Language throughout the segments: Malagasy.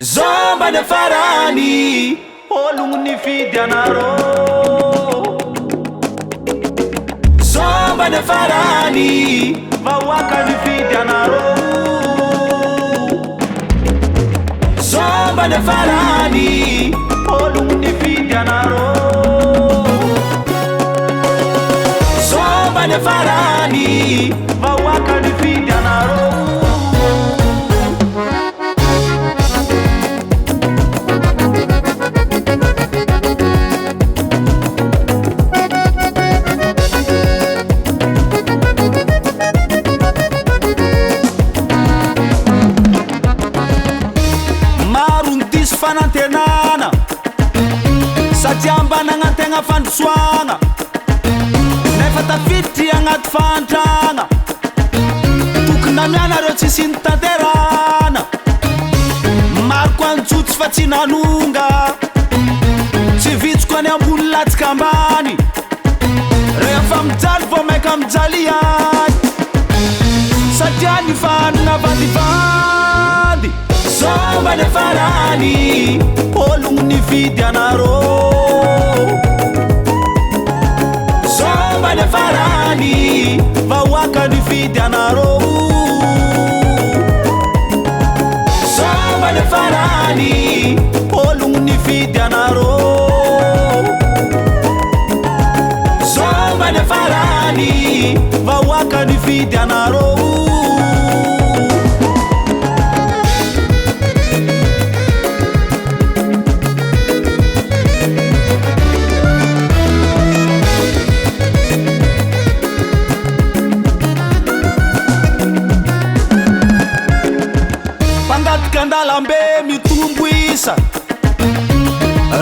Zomba na farani olongo ny fidy anarô. Zomba na farani vahoaka ny fidy anarô. Zomba na farani olongo ny fidy anarô. Zomba na farani vahoaka ny fidy anarô. Fanantenana satria mbanagnategna fandrosoagna nefa tafiditry agnaty fantragna tokony amianareo tsisy nitanterana maroko antsotsy fa tsy nanonga tsy vitsoko any ambony latsika ambany rehefa mijaly vo maika mijaly any satria ny fanagna vandivandy. Zomba na farani olongo ny fidy anarô. Zomba na farani vahoaka ny fidy anarô. Zomba na farani olongo ny fidy anarô. Zomba na farani vahoaka ny fidy anarô. Kandalambe mitombo isa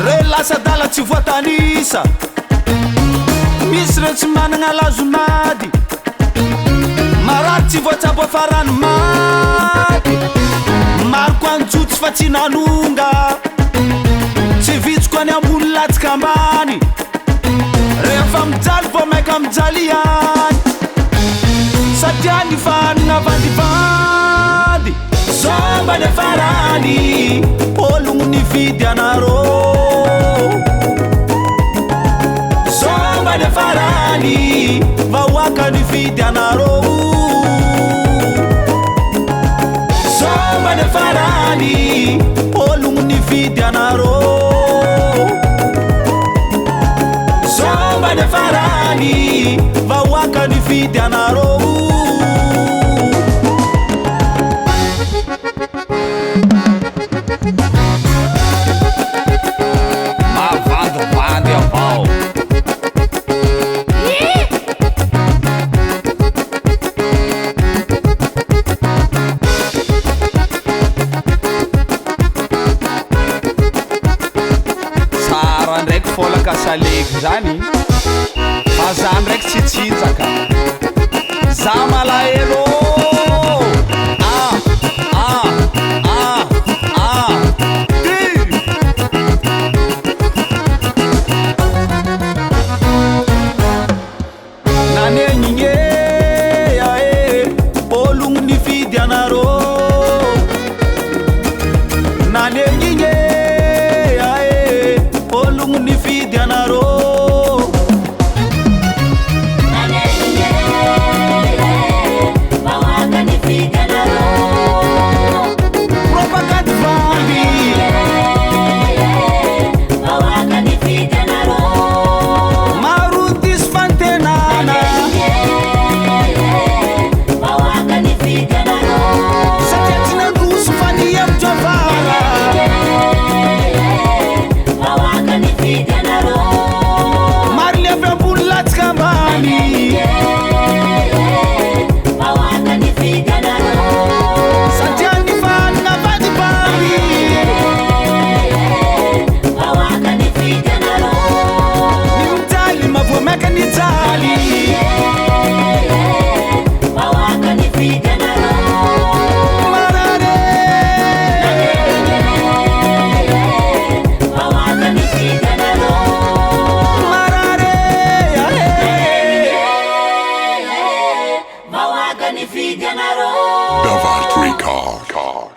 re lasa dala tsy voatanisa misy re tsy managna lazonady marary tsy voatsabo farany mady maroko antsotsy fa tsy nanonga tsy vitsoko any ambony latsika ambany rehefa mijaly vo maika mijaly any satria ny fanagna vandivandy. Zomba na farani olongo ny fidy anarô. Zomba na farani vahoaka ny fidy anarô. Zomba na farani olongo ny fidy anarô. Zomba na farani vahoaka ny fidy anarô. Kasalegy zany fa za ndraiky tsy tsinjaka za malahelo. Nanenigny olongo ny fidy anarô. Nanenigny olongo ny fidy anarô. Bavart Record.